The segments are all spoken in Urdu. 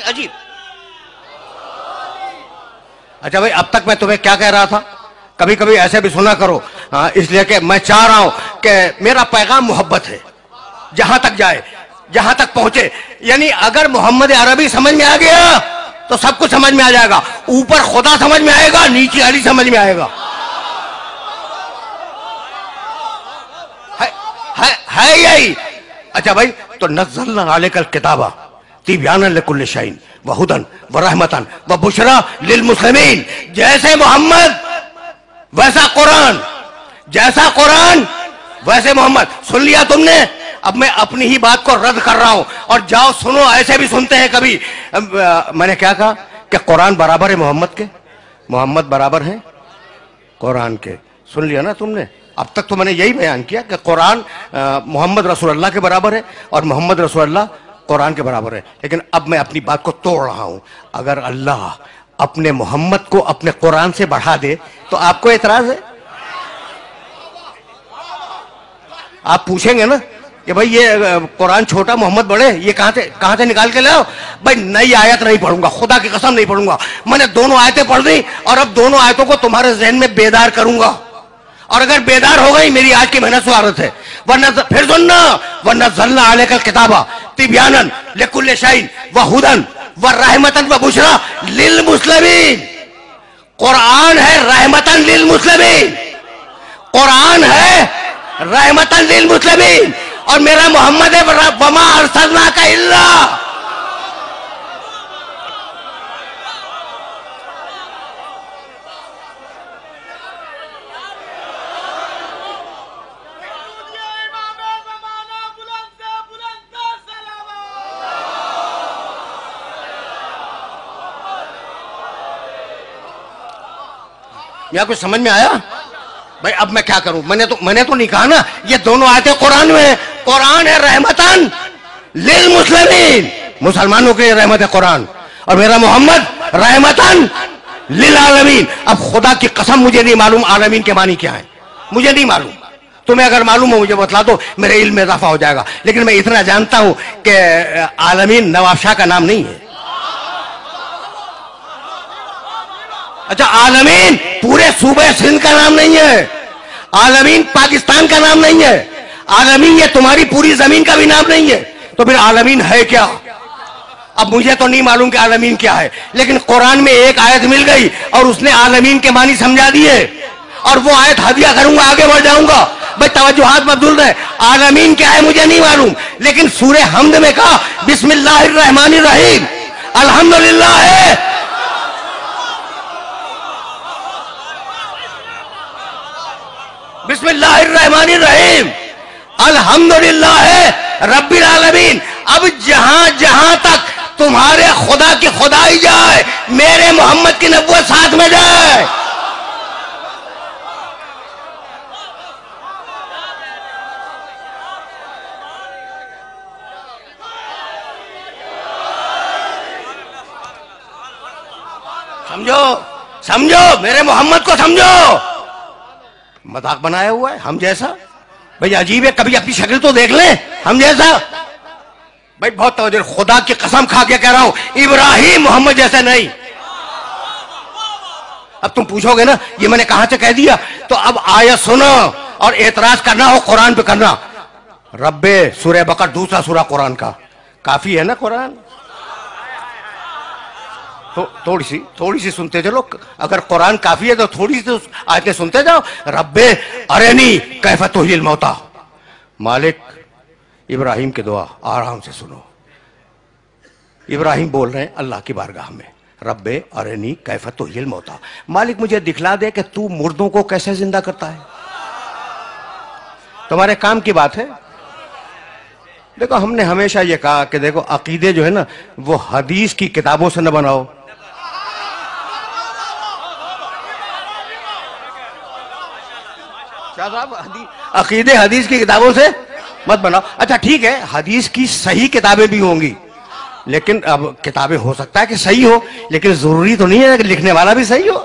عجیب. اچھا بھائی اب تک میں تمہیں کیا کہہ رہا تھا؟ کبھی کبھی ایسے بھی سنا کرو، اس لیے کہ میں چاہ رہا ہوں کہ میرا پیغام محبت ہے، جہاں تک جائے، جہاں تک پہنچے. یعنی اگر محمد عربی سمجھ میں آ گیا تو سب کچھ سمجھ میں آ جائے گا. اوپر خدا سمجھ میں آئے گا، نیچے علی سمجھ میں آئے گا. ہے یہی. اچھا بھائی تو نزلنا علیک الکتاب تبیانا لکل شیء وہدی ورحمۃ وبشریٰ للمسلمین. جیسے محمد ویسا قرآن، جیسا قرآن ویسے محمد. سن لیا تم نے؟ اب میں اپنی ہی بات کو رد کر رہا ہوں. اور جاؤ سنو، ایسے بھی سنتے ہیں کبھی. میں نے کیا کہا کہ قرآن برابر ہے محمد کے، محمد برابر ہے قرآن کے. سن لیا نا تم نے؟ اب تک تو میں نے یہی بیان کیا کہ قرآن محمد رسول اللہ کے برابر ہے اور محمد رسول اللہ قرآن کے برابر ہے. لیکن اب میں اپنی بات کو توڑ رہا ہوں. اگر اللہ اپنے محمد کو اپنے قرآن سے بڑھا دے تو آپ کو اعتراض ہے؟ آپ پوچھیں گے نا کہ بھئی یہ قرآن چھوٹا محمد بڑے، یہ کہاں سے نکال کے لاؤ؟ بھئی نئی آیت نہیں پڑھوں گا، خدا کی قسم نہیں پڑھوں گا. میں نے دونوں آیتیں پڑھ دی اور اب دونوں آیتوں کو تمہارے ذہن میں بیدار کروں گا. اور اگر بیدار ہو گئی میری آج کی محنت سعادت ہے. ورنہ پھر سننا، وَنَزَّلْنَا عَلَيْكَ الْكِتَابَ تِبْيَانًا لِكُلِّ شَيْءٍ وَهُدًى وَرَحْمَةً وَبُشْرَىٰ لِلْمُسْلِمِينَ. قرآن ہے رحمتاً للمسلمین، قرآن ہے رحمتاً للمسلمین. اور میرا محمد ہے وَمَا أَرْسَلْنَاكَ إِلَّا. یا کچھ سمجھ میں آیا؟ بھائی اب میں کیا کروں؟ میں نے تو نہیں کہا نا یہ دونوں آیتیں قرآن میں ہیں. قرآن ہے رحمتاً للمسلمین، مسلمانوں کے رحمت ہے قرآن. اور میرا محمد رحمتاً للعالمین. اب خدا کی قسم مجھے نہیں معلوم عالمین کے معنی کیا ہے، مجھے نہیں معلوم. تمہیں اگر معلوم ہو مجھے بتلا دو، میرے علم میں اضافہ ہو جائے گا. لیکن میں اتنا جانتا ہوں کہ عالمین نواب شاہ کا نام نہیں ہے. اچھا عالمین پورے صوبہ سندھ کا نام نہیں ہے، عالمین پاکستان کا نام نہیں ہے، عالمین یہ تمہاری پوری زمین کا بھی نام نہیں ہے. تو پھر عالمین ہے کیا؟ اب مجھے تو نہیں معلوم کہ عالمین کیا ہے، لیکن قرآن میں ایک آیت مل گئی اور اس نے عالمین کے معنی سمجھا دیے. اور وہ آیت ہدیہ کروں گا، آگے بڑھ جاؤں گا. بھائی توجہات مبذول رہے. عالمین کیا ہے مجھے نہیں معلوم، لیکن سورہ حمد میں کہا بسم اللہ الرحمن الرحیم، الحمدللہ ہے. بسم اللہ الرحمن الرحیم الحمدللہ رب العالمین. اب جہاں جہاں تک تمہارے خدا کی خدائی جائے، میرے محمد کی نبوت ساتھ میں جائے. سمجھو میرے محمد کو سمجھو. مذاق بنایا ہوا ہے ہم جیسا. بھئی عجیب ہے، کبھی اپنی شکل تو دیکھ لیں ہم جیسا. بھئی بہت توجہ، خدا کی قسم کھا کے کہہ رہا ہوں ابراہیم محمد جیسا نہیں. اب تم پوچھو گے نا یہ میں نے کہاں سے کہہ دیا، تو اب آیت سنو اور اعتراض کرنا ہو قرآن پہ کرنا. رب سورہ بقرہ دوسرا سورہ قرآن کا، کافی ہے نا قرآن. تھوڑی سی سنتے چلو. اگر قرآن کافی ہے تو تھوڑی سی آیتیں سنتے جاؤ. رب ارنی کیف تحیی الموتی. مالک ابراہیم کی دعا آرام سے سنو. ابراہیم بول رہے ہیں اللہ کی بارگاہ میں، رب ارنی کیف تحیی الموتی. مالک مجھے دکھلا دے کہ تو مردوں کو کیسے زندہ کرتا ہے. تمہارے کام کی بات ہے. دیکھو ہم نے ہمیشہ یہ کہا کہ دیکھو عقیدے جو ہے نا وہ حدیث کی کتابوں سے نہ بناؤ. عقیدے حدیث کی کتابوں سے مت بناؤ. اچھا ٹھیک ہے حدیث کی صحیح کتابیں بھی ہوں گی، لیکن اب کتابیں ہو سکتا ہے کہ صحیح ہو، لیکن ضروری تو نہیں ہے کہ لکھنے والا بھی صحیح ہو.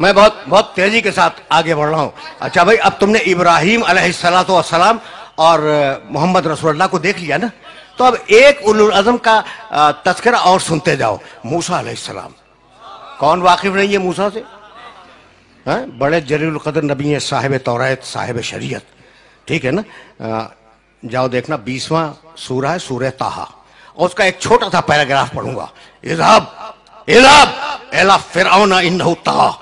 میں بہت تیزی کے ساتھ آگے بڑھ رہا ہوں. اچھا بھائی، اب تم نے ابراہیم علیہ السلام اور محمد رسول اللہ کو دیکھ لیا نا، تو اب ایک اولو العزم کا تذکرہ اور سنتے جاؤ. موسیٰ علیہ السلام. کون واقف نہیں ہے موسیٰ سے؟ بڑے جلیل القدر نبی ہیں، صاحب توریت، صاحب شریعت. ٹھیک ہے نا؟ جاؤ دیکھنا 20واں سورہ ہے، سورہ طٰہٰ، اور اس کا ایک چھوٹا سا پیراگراف پڑھوں گا. اذهب الی فرعون انہ طغیٰ.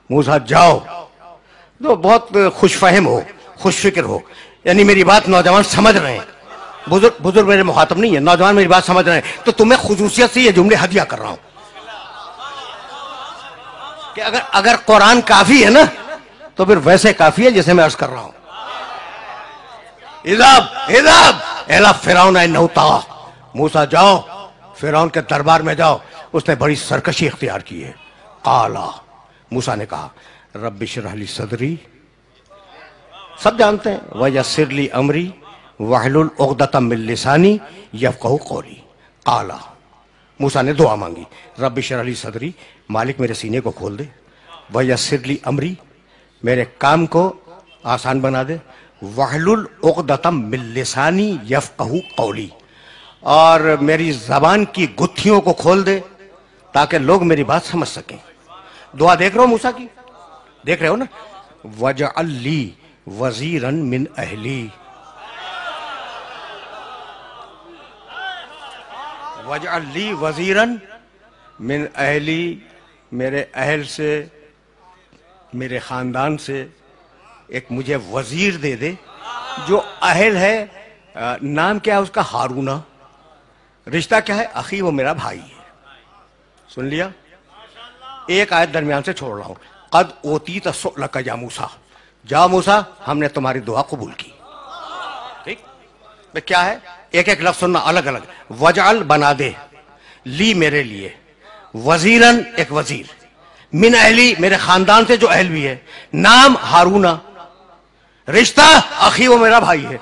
موسیٰ جاؤ. تو بہت خوش فہم ہو، خوش فکر ہو، یعنی میری بات نوجوان سمجھ رہے ہیں. بزرگ میرے مخاطب نہیں ہے، نوجوان میری بات سمجھ رہے ہیں. تو تمہیں خصوصیت سے یہ جملے ہدیہ کر رہا ہوں کہ اگر قرآن کافی ہے نا تو پھر ویسے کافی ہے جیسے میں عرض کر رہا ہوں. اذهب الی فرعون انہ طغیٰ. موسیٰ جاؤ، فرعون کے دربار میں جاؤ، اس نے بڑی سرکشی اختیار کی ہے. قالا، موسیٰ نے کہا، رب اشرح لی صدری، سب جانتے ہیں، ویسر لی امری واحلل عقدۃ من لسانی یفقہوا قولی. قالا، موسیٰ نے دعا مانگی، رب اشرح لی صدری، مالک میرے سینے کو کھول دے. ویسر لی امری، میرے کام کو آسان بنا دے. واحلل عقدۃ من لسانی یفقہوا قولی، اور میری زبان کی گتھیوں کو کھول دے تاکہ لوگ میری بات سمجھ سکیں. دعا دیکھ رہے ہو موسیٰ کی؟ دیکھ رہے ہو نا؟ وَجْعَلْ لِي وَزِيرًا مِّنْ أَهْلِي. وَجْعَلْ لِي وَزِيرًا مِّنْ أَهْلِي، میرے اہل سے، میرے خاندان سے ایک مجھے وزیر دے دے. جو اہل ہے، نام کیا ہے اس کا؟ ہارون. رشتہ کیا ہے؟ اخی، وہ میرا بھائی ہے. سن لیا؟ ایک آیت درمیان سے چھوڑ رہا ہوں. قد اوتیت سؤلک یا موسیٰ. جاؤ موسیٰ، ہم نے تمہاری دعا قبول کی. ٹھیک؟ کیا ہے؟ ایک ایک لفظ سننا الگ الگ. وجعل، بنا دے، لی، میرے لیے، وزیرن، ایک وزیر، من اہلی، میرے خاندان سے جو اہل بھی ہے، نام ہارون، رشتہ اخی، وہ میرا بھائی ہے.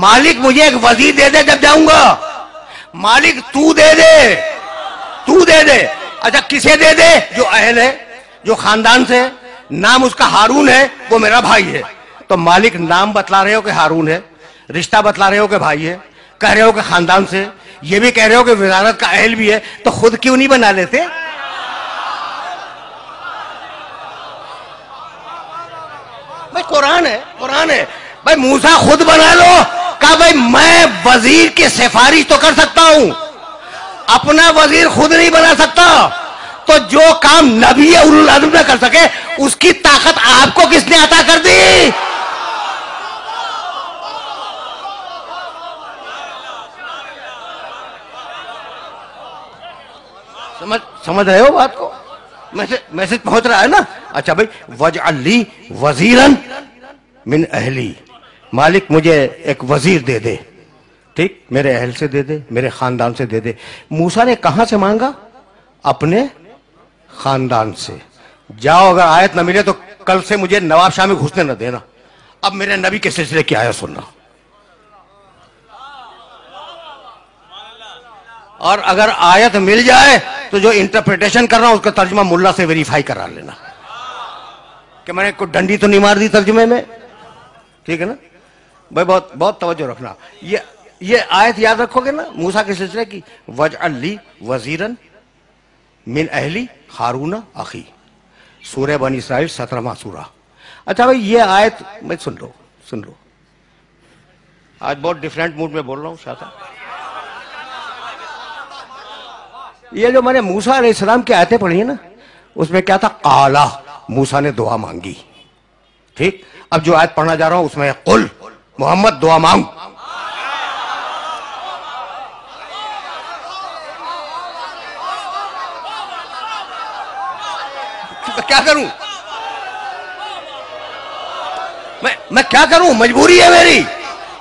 مالک مجھے ایک وزیر دے دے جب جاؤں گا. مالک تو دے دے، تو دے دے. اچھا کسے دے دے؟ جو اہل ہے، جو خاندان سے، نام اس کا ہارون ہے، وہ میرا بھائی ہے. تو مالک نام بتلا رہے ہو کہ ہارون ہے، رشتہ بتلا رہے ہو کہ بھائی ہے، کہہ رہے ہو کہ خاندان سے، یہ بھی کہہ رہے ہو کہ وزارت کا اہل بھی ہے، تو خود کیوں نہیں بنا لیتے؟ بھائی قرآن ہے، قرآن ہے. بھائی موسیٰ خود بنا لو. کہا بھائی میں وزیر کی سفارش تو کر سکتا ہوں، اپنا وزیر خود نہیں بنا سکتا. تو جو کام نبی اولو العزم نہ کر سکے، اس کی طاقت آپ کو کس نے عطا کر دی؟ سمجھ رہے ہو بات کو؟ میسج پہنچ رہا ہے نا؟ اچھا بھائی، وجعل لی وزیرن من اہلی، مالک مجھے ایک وزیر دے دے. ٹھیک، میرے اہل سے دے دے، میرے خاندان سے دے دے. موسیٰ نے کہاں سے مانگا؟ اپنے خاندان سے. جاؤ، اگر آیت نہ ملے تو کل سے مجھے نواب شاہ میں گھسنے نہ دینا. اب میرے نبی کے سلسلے کی آیت سننا. اور اگر آیت مل جائے تو جو انٹرپریٹیشن کر رہا ہوں اس کا ترجمہ ملا سے ویریفائی کرا لینا کہ میں نے کوئی ڈنڈی تو نہیں مار دی ترجمے میں. ٹھیک ہے نا بھائی؟ بہت توجہ رکھنا. یہ آیت یاد رکھو گے نا موسیٰ کے سلسلے کی. وجعل لی وزیرن من اہلی ہارون اخی، سورہ بنی اسرائیل 17واں سورہ. اچھا بھائی یہ آیت میں سن لو. آج بہت ڈیفرنٹ موڈ میں بول رہا ہوں شاہ صاحب. یہ جو میں نے موسیٰ علیہ السلام کی آیتیں پڑھی ہیں نا، اس میں کیا تھا؟ قالا، موسیٰ نے دعا مانگی. ٹھیک، اب جو آیت پڑھنا جا رہا ہوں اس میں قل، محمد دعا مانگ. کیا کروں میں کیا کروں؟ مجبوری ہے میری.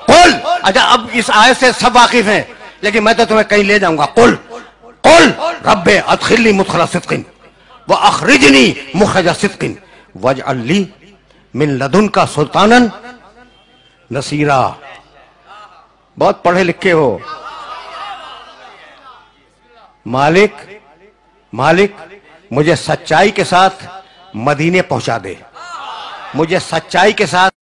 قل. اچھا اب اس آیت سے سب واقف ہیں، لیکن میں تو تمہیں کہیں لے جاؤں گا. قل رب ادخلنی مدخل صدق واخرجنی مخرج صدق واجعل لی من لدنک سلطانا نصیرا. بہت پڑھے لکھے ہو. مالک مجھے سچائی کے ساتھ مدینے پہنچا دے. مجھے سچائی کے ساتھ